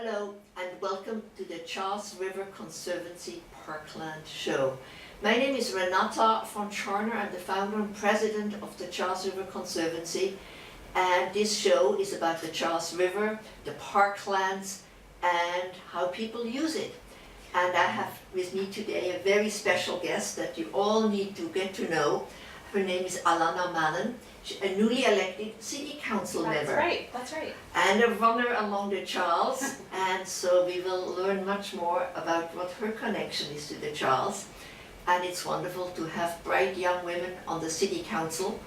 Hello and welcome to the Charles River Conservancy Parkland Show. My name is Renata von Tscharner. I'm the founder and president of the Charles River Conservancy, and this show is about the Charles River, the parklands and how people use it. And I have with me today a very special guest that you all need to get to know. Her name is Alanna Mallon, a newly elected city council member. That's right. And a runner along the Charles. And so we will learn much more about what her connection is to the Charles. And it's wonderful to have bright young women on the city council.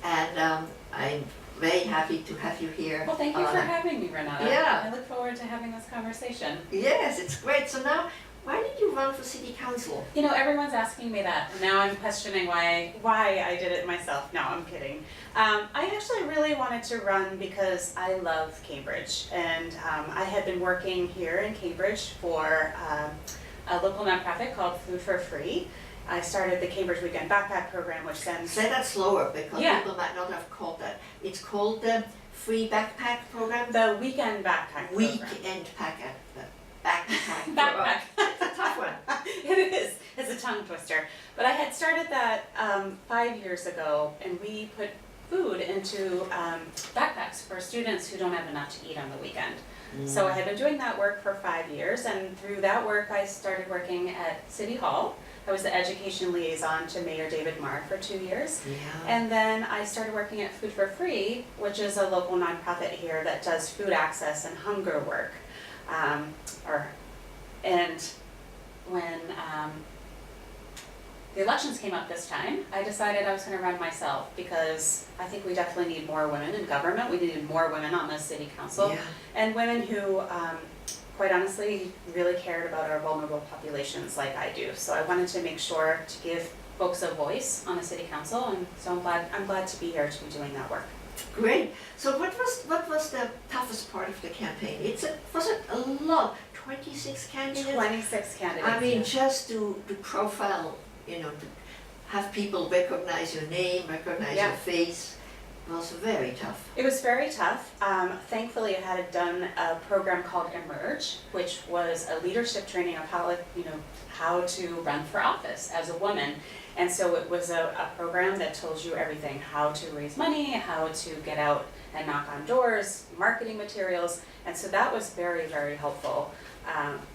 And I'm very happy to have you here. Well, thank you for having me, Renata. Yeah. I look forward to having this conversation. Yes, it's great. So now, why did you run for city council? You know, everyone's asking me that, and now I'm questioning why I did it myself. No, I'm kidding. I actually really wanted to run because I love Cambridge, and I had been working here in Cambridge for a local nonprofit called Food for Free. I started the Cambridge Weekend Backpack Program, which sends... Say that slower, because people might not have caught that. It's called the Free Backpack Program? The Weekend Backpack Program. Weekend Backpack. Backpack. It's a tough one. It is. It's a tongue twister. But I had started that 5 years ago, and we put food into backpacks for students who don't have enough to eat on the weekend. So I had been doing that work for 5 years, and through that work I started working at City Hall. I was the education liaison to Mayor David Marr for 2 years. Yeah. And then I started working at Food for Free, which is a local nonprofit here that does food access and hunger work. And when the elections came up this time, I decided I was going to run myself because I think we definitely need more women in government. We needed more women on the city council, and women who, quite honestly, really cared about our vulnerable populations like I do. So I wanted to make sure to give folks a voice on the city council, and so I'm glad to be here to be doing that work. Great. So what was the toughest part of the campaign? Was it a lot? 26 candidates? 26 candidates. I mean, just to profile, you know, to have people recognize your name, recognize your face, was very tough. It was very tough. Thankfully, I had done a program called Emerge, which was a leadership training of how to run for office as a woman. And so it was a program that told you everything: how to raise money, how to get out and knock on doors, marketing materials. And so that was very, very helpful.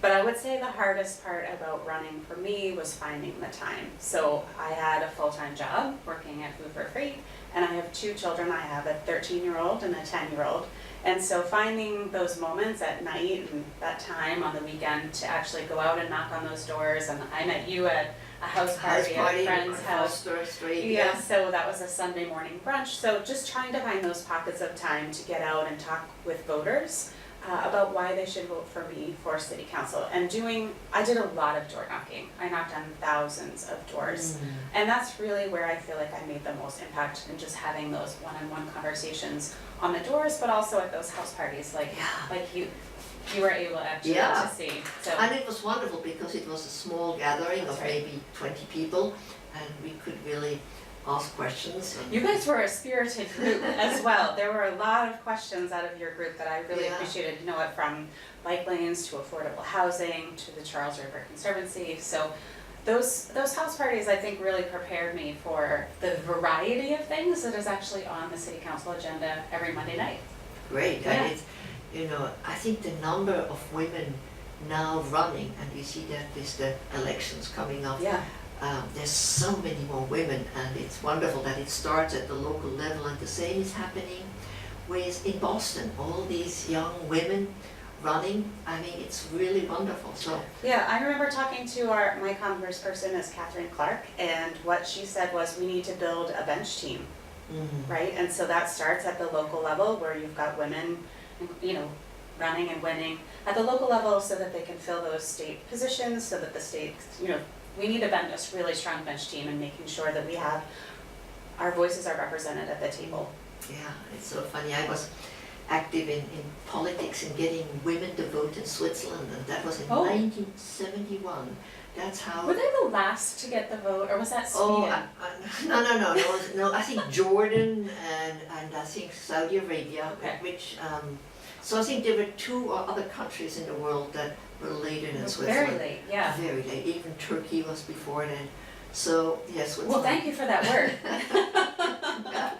But I would say the hardest part about running for me was finding the time. So I had a full-time job working at Food for Free, and I have 2 children. I have a 13-year-old and a 10-year-old. And so finding those moments at night and that time on the weekend to actually go out and knock on those doors. And I met you at a house party at a friend's house. Yeah, so that was a Sunday morning brunch. So just trying to find those pockets of time to get out and talk with voters about why they should vote for me for city council. And I did a lot of door knocking. I knocked on thousands of doors. And that's really where I feel like I made the most impact in just having those one-on-one conversations on the doors, but also at those house parties like you were able actually to see. So. And it was wonderful because it was a small gathering of maybe 20 people, and we could really ask questions. You guys were a spirited group as well. There were a lot of questions out of your group that I really appreciated. You know, it from bike lanes to affordable housing to the Charles River Conservancy. So those house parties, I think, really prepared me for the variety of things that is actually on the city council agenda every Monday night. Great. Yeah. And it's, you know, I think the number of women now running, and we see that with the elections coming up. Yeah. There's so many more women, and it's wonderful that it starts at the local level, and the same is happening in Boston. All these young women running. I mean, it's really wonderful. So yeah, I remember talking to my congressperson is Catherine Clark, and what she said was we need to build a bench team, right? And so that starts at the local level where you've got women, you know, running and winning at the local level so that they can fill those state positions, so that the state, you know, we need a really strong bench team and making sure that we have our voices are represented at the table. Yeah, it's so funny. I was active in politics and getting women to vote in Switzerland, and that was in 1971. That's how. Were they the last to get the vote, or was that Sweden? No. I think Jordan and I think Saudi Arabia, which So I think there were 2 or other countries in the world that were later than Switzerland. Very late, yeah. Very late. Even Turkey was before then. So yes. Well, thank you for that word. Yeah.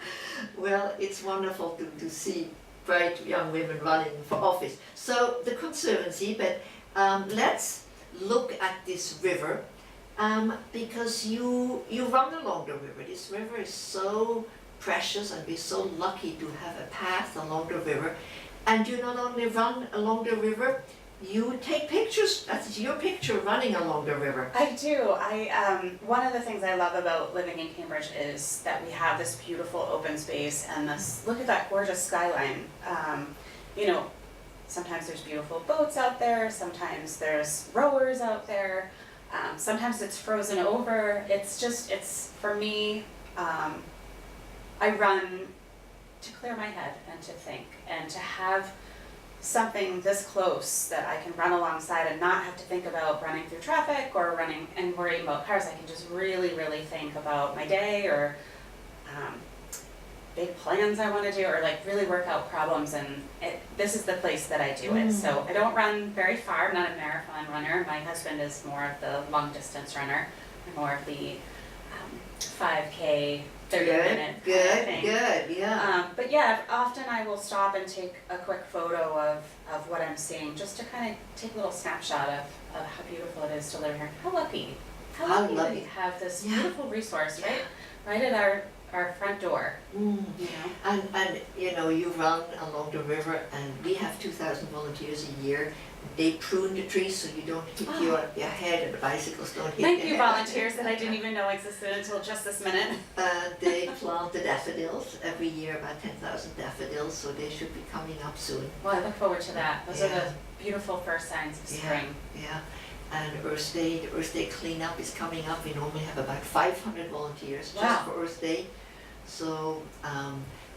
Well, it's wonderful to see bright young women running for office. So the Conservancy, but let's look at this river because you run along the river. This river is so precious and we're so lucky to have a path along the river. And you not only run along the river, you take pictures. That's your picture running along the river. I do. One of the things I love about living in Cambridge is that we have this beautiful open space and this, look at that gorgeous skyline. You know, sometimes there's beautiful boats out there, sometimes there's rowers out there, sometimes it's frozen over. It's for me, I run to clear my head and to think and to have something this close that I can run alongside and not have to think about running through traffic or running and worrying about cars. I can just really, really think about my day or big plans I want to do or like really work out problems, and this is the place that I do it. So I don't run very far. I'm not a marathon runner. My husband is more of the long distance runner. I'm more of the 5K 30-minute thing. Good, yeah. But yeah, often I will stop and take a quick photo of what I'm seeing, just to kind of take a little snapshot of how beautiful it is to live here. How lucky that we have this beautiful resource, right at our front door. You know? And you know, you run along the river, and we have 2,000 volunteers a year. They prune the trees so you don't hit your head, and the bicycles don't hit Thank your you, head. volunteers that I didn't even know existed until just this minute. They plant the daffodils every year, about 10,000 daffodils, so they should be coming up soon. Well, I look forward to that. Those are the beautiful first signs of spring. Yeah. And Earth Day, the Earth Day cleanup is coming up. We normally have about 500 volunteers just for Earth Day. So,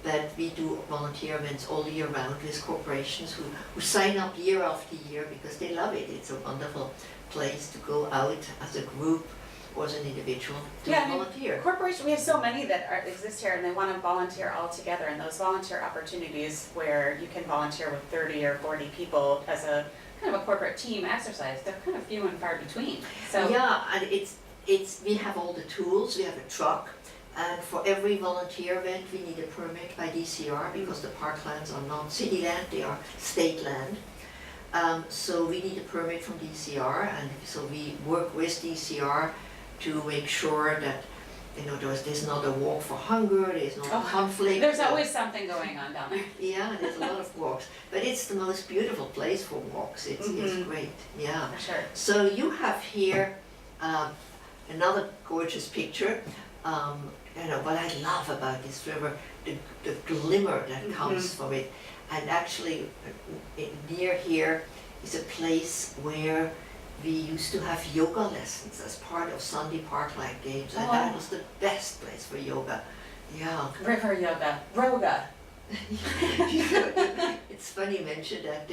but we do volunteer events all year round with corporations who sign up year after year because they love it. It's a wonderful place to go out as a group or as an individual to volunteer. Corporations, we have so many that exist here and they want to volunteer all together, and those volunteer opportunities where you can volunteer with 30 or 40 people as a kind of a corporate team exercise, they're kind of few and far between. So yeah, and it's we have all the tools. We have a truck. And for every volunteer event, we need a permit by DCR because the parklands are not city land, they are state land. So we need a permit from DCR, and so we work with DCR to make sure that, you know, there's not a walk for hunger, there's not a conflict. There's always something going on down there. Yeah, there's a lot of walks, but it's the most beautiful place for walks. It's great, yeah. For sure. So you have here another gorgeous picture. You know, what I love about this river, the glimmer that comes from it. And actually, near here is a place where we used to have yoga lessons as part of Sunday Parkland games, and that was the best place for yoga. Yeah. River yoga, roga. It's funny you mentioned that.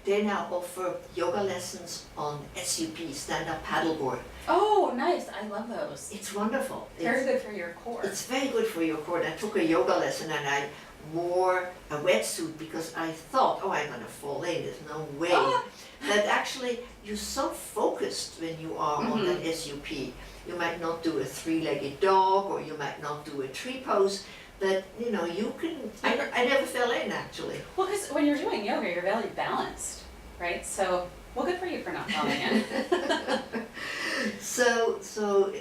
They now offer yoga lessons on SUP, stand-up paddleboard. Oh, nice. I love those. It's wonderful. Very good for your core. It's very good for your core. I took a yoga lesson and I wore a wetsuit because I thought, oh, I'm gonna fall in, there's no way. But actually, you're so focused when you are on that SUP. You might not do a three-legged dog, or you might not do a tree pose, but you know, you can, I never fell in actually. Well, because when you're doing yoga, you're very balanced, right? So, well, good for you for not falling in. So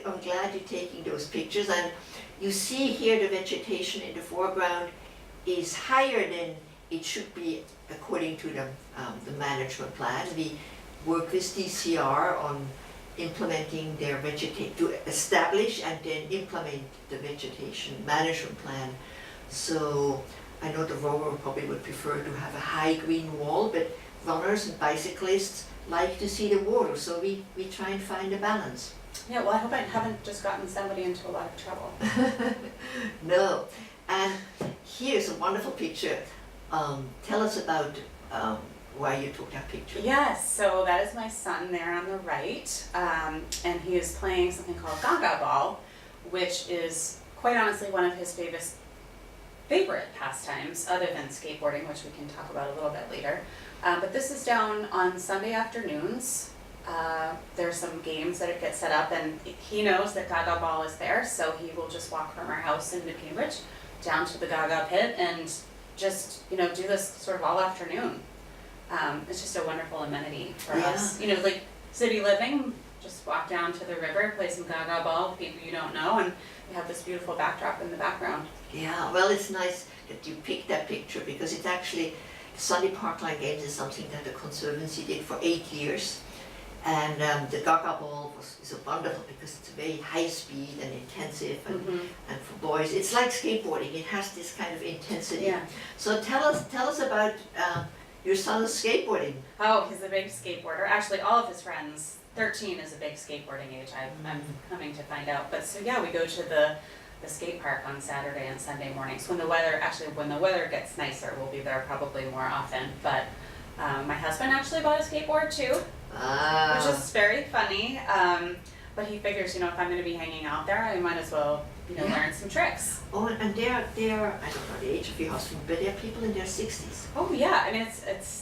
I'm glad you're taking those pictures, and you see here the vegetation in the foreground is higher than it should be according to the management plan. We work with DCR on implementing their to establish and then implement the vegetation management plan. So I know the rower probably would prefer to have a high green wall, but runners and bicyclists like to see the water, so we try and find a balance. Yeah, well, I hope I haven't just gotten somebody into a lot of trouble. No, and here's a wonderful picture. Tell us about why you took that picture. Yes, so that is my son there on the right, and he is playing something called Gaga Ball, which is quite honestly one of his favorite pastimes other than skateboarding, which we can talk about a little bit later. But this is down on Sunday afternoons. There's some games that get set up, and he knows that Gaga Ball is there, so he will just walk from our house into Cambridge down to the Gaga pit and just, do this sort of all afternoon. It's just a wonderful amenity for us. Like city living, just walk down to the river, play some Gaga Ball with people you don't know, and we have this beautiful backdrop in the background. Yeah, well, it's nice that you picked that picture, because it's actually, Sunday Parkland Games is something that the Conservancy did for 8 years. And the Gaga Ball is wonderful because it's very high speed and intensive, and for boys, it's like skateboarding. It has this kind of intensity. Yeah. So tell us about your son's skateboarding. Oh, he's a big skateboarder. Actually, all of his friends, 13 is a big skateboarding age, I'm coming to find out. But so yeah, we go to the skate park on Saturday and Sunday mornings. When the weather gets nicer, we'll be there probably more often. But my husband actually bought a skateboard too, which is very funny. But he figures, if I'm going to be hanging out there, I might as well, learn some tricks. Oh, and they're I don't know the age of your husband, but they're people in their 60s. Oh yeah, I mean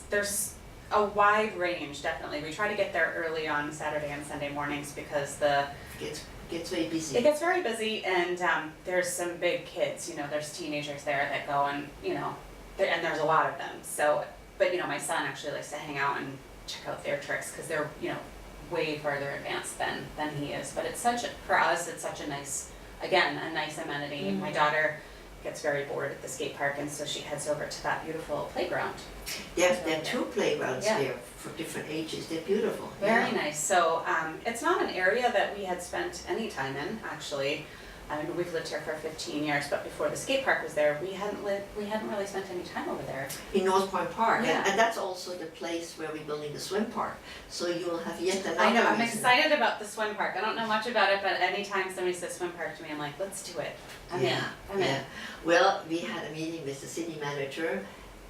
there's a wide range, definitely. We try to get there early on Saturday and Sunday mornings because Gets very busy. It gets very busy, and there's some big kids, there's teenagers there that go and, and there's a lot of them. So, but my son actually likes to hang out and check out their tricks because they're, way farther advanced than he is. But for us, it's such a nice amenity. My daughter gets very bored at the skate park, and so she heads over to that beautiful playground. There are 2 playgrounds there for different ages. They're beautiful. Very nice. So it's not an area that we had spent any time in, actually. I mean, we've lived here for 15 years, but before the skate park was there, we hadn't really spent any time over there. In North Point Park, Yeah. and that's also the place where we're building the swim park. So you will have yet another I know, I'm reason. excited about the swim park. I don't know much about it, but anytime somebody says swim park to me, I'm like, let's do it. I'm in. Well, we had a meeting with the city manager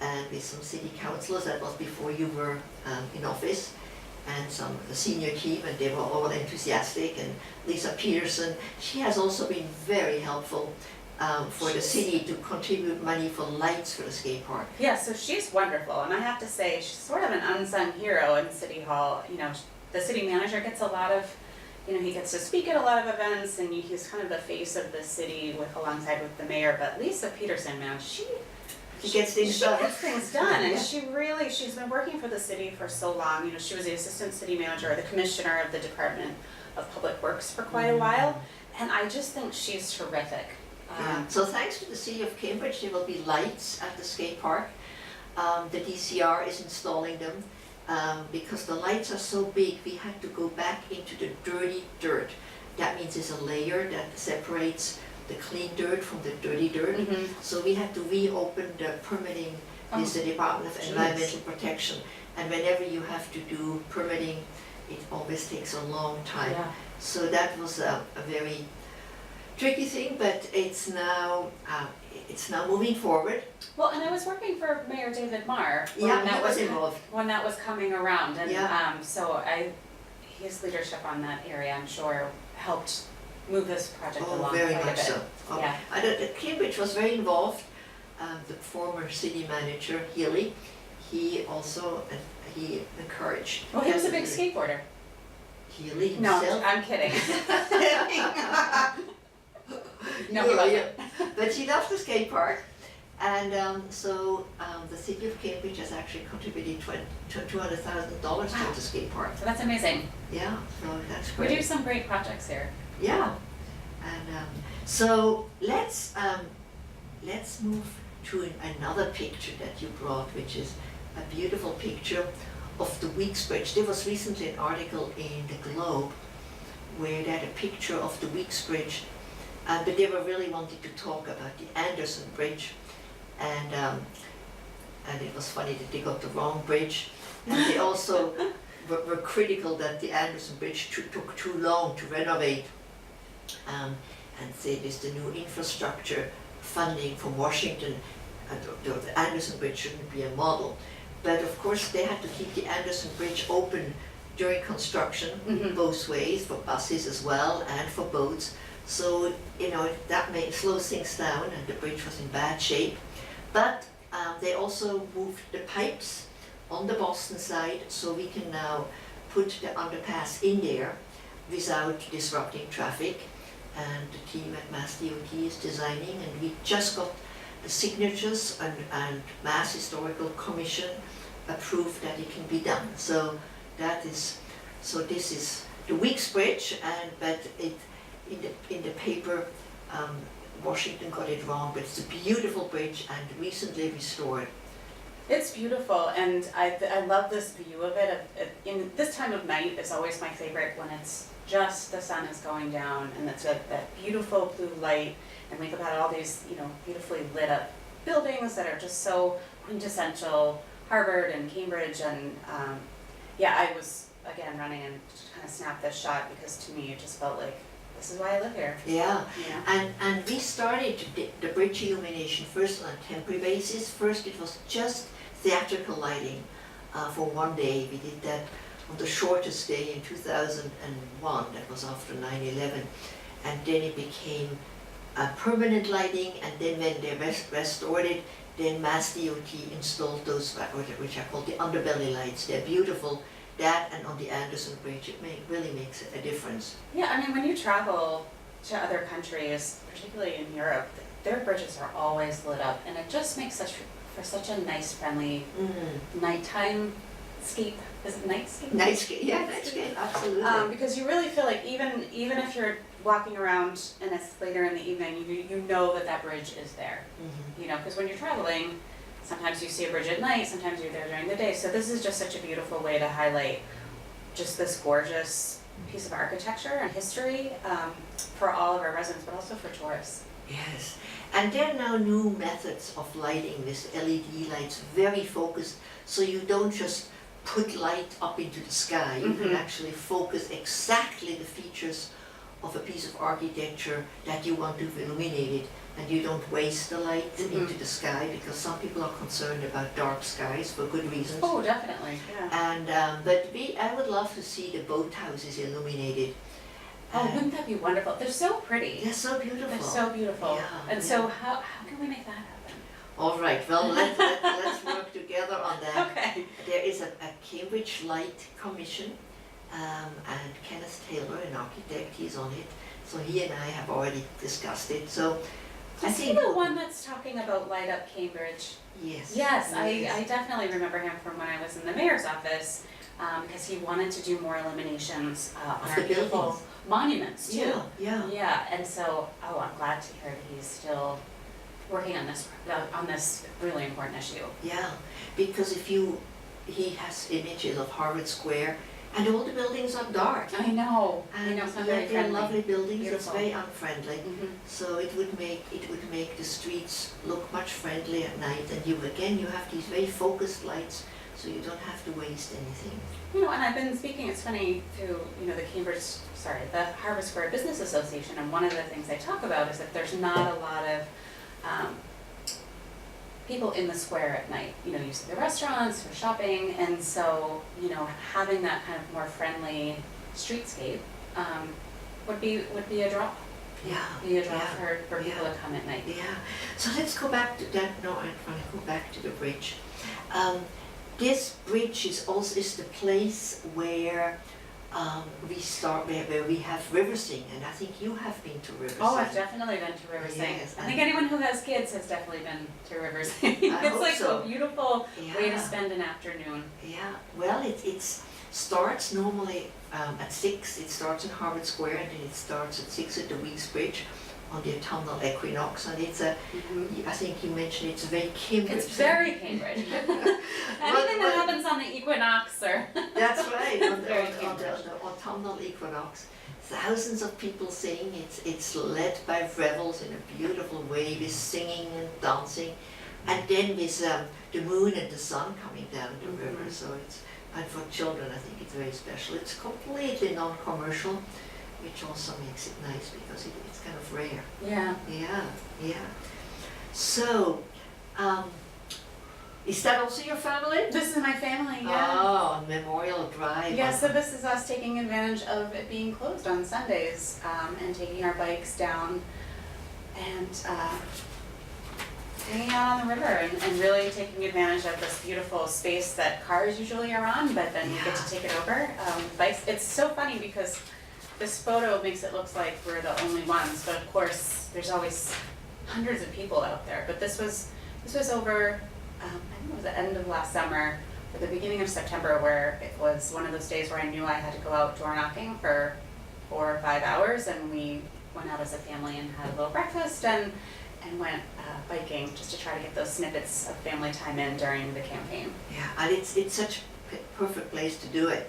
and with some city councillors. That was before you were in office, and some of the senior team, and they were all enthusiastic. And Lisa Peterson, she has also been very helpful for the city to contribute money for lights for the skate park. Yeah, so she's wonderful, and I have to say, she's sort of an unsung hero in City Hall. The city manager gets a lot of, he gets to speak at a lot of events, and he's kind of the face of the city alongside with the mayor. But Lisa Peterson, man, she gets things done. She gets things done, and she's been working for the city for so long. She was the assistant city manager, or the commissioner of the Department of Public Works for quite a while, and I just think she's terrific. So thanks to the City of Cambridge, there will be lights at the skate park. The DCR is installing them. Because the lights are so big, we had to go back into the dirty dirt. That means there's a layer that separates the clean dirt from the dirty dirt. So we had to reopen the permitting with the Department of Environmental Protection. And whenever you have to do permitting, it always takes a long time. Yeah. So that was a very tricky thing, but it's now moving forward. Well, and I was working for Mayor David Marr Yeah, he was involved. when that was coming around, and Yeah. so his leadership on that area, I'm sure, helped move this project along Very quite a much bit. so. Yeah. Cambridge was very involved. The former city manager, Healy, he also he encouraged. Well, he was a big skateboarder. Healy No, himself. I'm kidding. No, he Yeah, wasn't. yeah. But he loved the skate park, and so the city of Cambridge has actually contributed $200,000 to the skate park. So that's amazing. Yeah, so that's We great. do some great projects here. Yeah, and so let's move to another picture that you brought, which is a beautiful picture of the Weeks Bridge. There was recently an article in the Globe where they had a picture of the Weeks Bridge, but they were really wanting to talk about the Anderson Bridge, and it was funny that they got the wrong bridge, and they also were critical that the Anderson Bridge took too long to renovate, and said it's the new infrastructure funding from Washington, and the Anderson Bridge shouldn't be a model. But of course they had to keep the Anderson Bridge open during construction, both ways, for buses as well and for boats. So, that slows things down, and the bridge was in bad shape. But they also moved the pipes on the Boston side, so we can now put the underpass in there without disrupting traffic. And the team at Mass DOT is designing, and we just got the signatures, and Mass Historical Commission approved that it can be done. So this is the Weeks Bridge, but in the paper, Washington got it wrong, but it's a beautiful bridge and recently restored. It's beautiful, and I love this view of it. In this time of night is always my favorite, when it's just the sun is going down and it's that beautiful blue light, and we have all these beautifully lit up buildings that are just so quintessential Harvard and Cambridge, and I was again running and kind of snapped this shot because to me it just felt like this is why I live here. Yeah, and we started the bridge illumination first on a temporary basis. First it was just theatrical lighting for one day. We did that on the shortest day in 2001, that was after 9/11, and then it became permanent lighting, and then when they restored it, then Mass DOT installed those, which are called the underbelly lights. They're beautiful. That, and on the Anderson Bridge, it really makes a difference. Yeah, I mean, when you travel to other countries, particularly in Europe, their bridges are always lit up, and it just makes for such a nice, friendly nighttime scape. Is it nightscape? Nightscape, yeah, nightscape, absolutely. Because you really feel like even if you're walking around and it's later in the evening, you know that bridge is there. Because when you're traveling, sometimes you see a bridge at night, sometimes you're there during the day. So this is just such a beautiful way to highlight just this gorgeous piece of architecture and history for all of our residents, but also for tourists. Yes, and there are now new methods of lighting with LED lights, very focused, so you don't just put light up into the sky. You can actually focus exactly the features of a piece of architecture that you want to have illuminated, and you don't waste the light into the sky, because some people are concerned about dark skies for good reasons. Oh, definitely, yeah. And I would love to see the boathouses illuminated. Oh, wouldn't that be wonderful? They're so pretty. They're so beautiful. They're so beautiful. Yeah, and so how can we make that happen? All right, well, let's work together on that. Okay. There is a Cambridge Light Commission, and Kenneth Taylor, an architect, he's on it. So he and I have already discussed it. So Is he the one that's talking about Light Up Cambridge? Yes. Yes, I definitely remember him from when I was in the mayor's office, because he wanted to do more illuminations on our beautiful monuments too. Yeah, and so, I'm glad to hear that he's still working on this really important issue. Yeah, because he has images of Harvard Square, and all the buildings are dark. I know. And it's not very they're friendly. lovely buildings. Beautiful. It's very unfriendly. So it would make the streets look much friendlier at night. And you have these very focused lights, so you don't have to waste anything. And I've been speaking. It's funny to the Harvard Square Business Association, and one of the things they talk about is that there's not a lot of people in the square at night. You see the restaurants for shopping, and so having that kind of more friendly streetscape would be a draw. Yeah. Be a draw for people to come at night. Yeah. So let's go back to that. No, I want to go back to the bridge. This bridge is the place where we start, where we have Riversing, and I think you have been to Riversing. Oh, I've definitely been to Riversing. Yes, I think anyone who has kids has definitely been to Riversing. It's like a beautiful way to spend an afternoon. Yeah, well, it starts normally at 6. It starts in Harvard Square, and then it starts at 6 at the Weeks Bridge on the autumnal equinox, and it's I think you mentioned it's very Cambridge. It's very Cambridge. Anything that happens on the equinox, or that's right, on the autumnal equinox. Thousands of people sing. It's led by revels in a beautiful way, with singing and dancing, and then with the moon and the sun coming down the river. So and for children, I think it's very special. It's completely non-commercial, which also makes it nice because it's kind of rare. Yeah. Yeah. So, is that also your family? This is my family, yeah. Oh, Memorial drive. Yeah, so this is us taking advantage of it being closed on Sundays, and taking our bikes down and hanging out on the river and really taking advantage of this beautiful space that cars usually are on, but then you get to take it over. Bikes, it's so funny because this photo makes it look like we're the only ones, but of course there's always hundreds of people out there. But this was over, I think it was the end of last summer, or the beginning of September, where it was one of those days where I knew I had to go out door knocking for 4 or 5 hours, and we went out as a family and had a little breakfast and went biking just to try to get those snippets of family time in during the campaign. Yeah, and it's such a perfect place to do it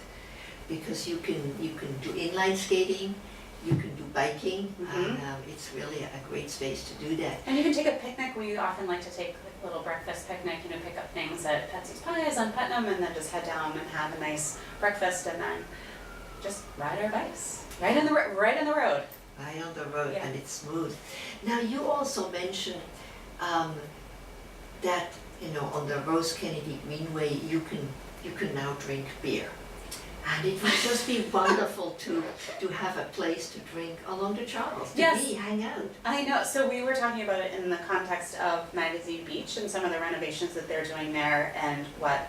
because you can do inline skating, you can do biking, and it's really a great space to do that. And you can take a picnic. We often like to take like a little breakfast picnic, pick up things at Patsy's Pies on Putnam and then just head down and have a nice breakfast and then just ride our bikes right on the road. Right on the road, yeah. And it's smooth. Now you also mentioned that on the Rose Kennedy Greenway you can now drink beer. And it would just be wonderful to have a place to drink along the Charles, to hang out. I know, so we were talking about it in the context of Magazine Beach and some of the renovations that they're doing there and what,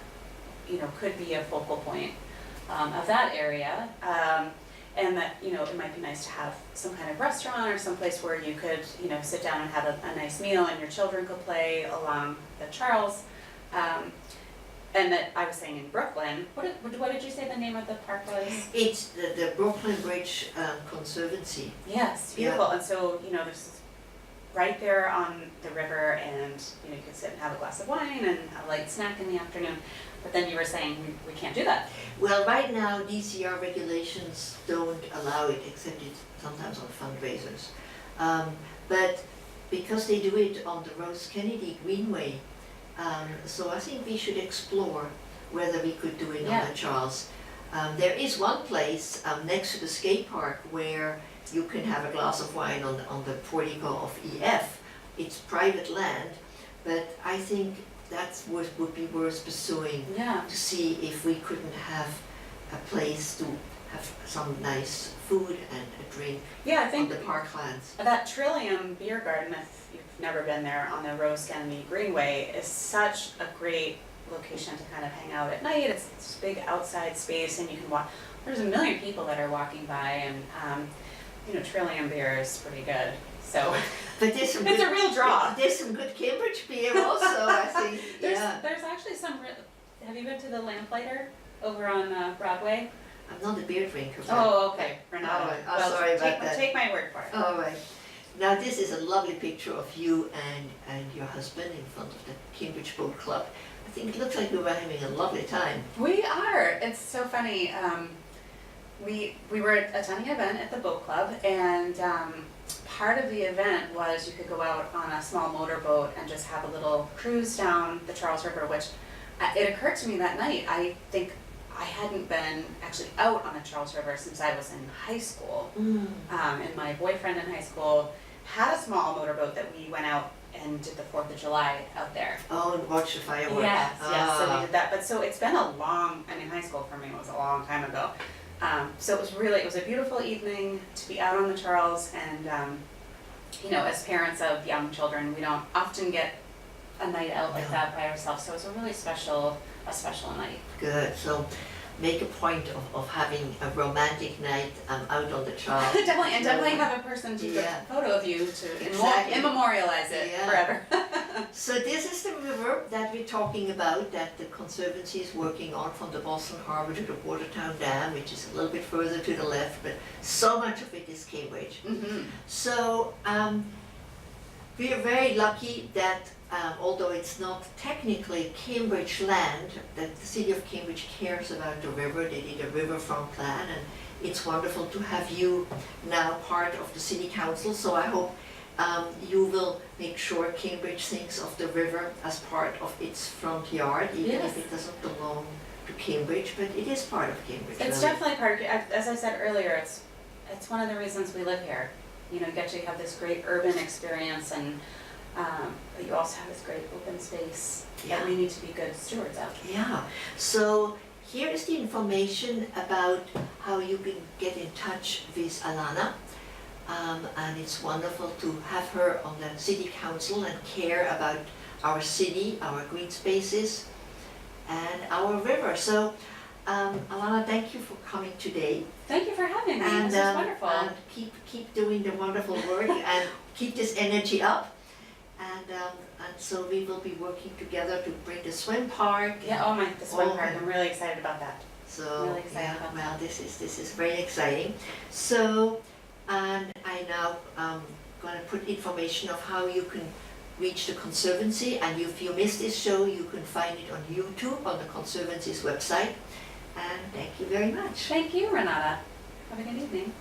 could be a focal point of that area. And that, it might be nice to have some kind of restaurant or some place where you could, sit down and have a nice meal and your children could play along the Charles. And that I was saying in Brooklyn, what did you say the name of the park was? It's the Brooklyn Bridge Conservancy. Yes, beautiful. Yeah. And so, there's right there on the river and, you can sit and have a glass of wine and a light snack in the afternoon. But then you were saying we can't do that. Well, right now DCR regulations don't allow it except it's sometimes on fundraisers. But because they do it on the Rose Kennedy Greenway, so I think we should explore whether we could do it on the Charles. There is one place next to the skate park where you can have a glass of wine on the portico of EF. It's private land, but I think that would be worth pursuing to see if we couldn't have a place to have some nice food and a drink I think on the parklands. That Trillium Beer Garden, if you've never been there on the Rose Kennedy Greenway, is such a great location to kind of hang out at night. It's this big outside space and you can walk. There's a million people that are walking by and Trillium beer is pretty good. So but there's some it's a real draw. There's some good Cambridge beer also, I think. There's actually some have you been to the Lamplighter over on Broadway? I'm not a beer drinker. Oh, okay. Renata. Right. Sorry about that. Take my word for it. All right. Now this is a lovely picture of you and your husband in front of the Cambridge Boat Club. I think it looks like we were having a lovely time. We are. It's so funny. We were attending an event at the boat club and part of the event was you could go out on a small motorboat and just have a little cruise down the Charles River, which it occurred to me that night, I think I hadn't been actually out on the Charles River since I was in high school. And my boyfriend in high school had a small motorboat that we went out and did the 4th of July out there. Oh, and watch the fireworks. Yes, so we did that. But so it's been high school for me was a long time ago. So it was a beautiful evening to be out on the Charles and, as parents of young children, we don't often get a night out like that by ourselves. So it was a really special night. Good. So make a point of having a romantic night out on the Charles. definitely have a person to take a photo of you to immemorialize it forever. So this is the river that we're talking about that the Conservancy is working on from the Boston Harbor to the Watertown Dam, which is a little bit further to the left, but so much of it is Cambridge. So we are very lucky that although it's not technically Cambridge land, that the City of Cambridge cares about the river. They did a riverfront plan and it's wonderful to have you now part of the City Council. So I hope you will make sure Cambridge thinks of the river as part of its front yard, even if it doesn't belong to Cambridge, but it is part of Cambridge. It's definitely part of, as I said earlier, it's one of the reasons we live here. You get to have this great urban experience and but you also have this great open space that we need to be good stewards of. Yeah, so here is the information about how you can get in touch with Alanna. And it's wonderful to have her on the city council and care about our city, our green spaces, and our river. So, Alanna, thank you for coming today. Thank you for having me. And, This is wonderful. and keep doing the wonderful work and keep this energy up. And so we will be working together to bring the swim park. Yeah, oh my, the swim Oh. park, I'm really excited about that. So, Really excited yeah, about well, this is very exciting. So, and I now gonna put information of how you can reach the Conservancy, and if you missed this show, you can find it on YouTube on the Conservancy's website. And thank you very much. Thank you, Renata. Have a good evening.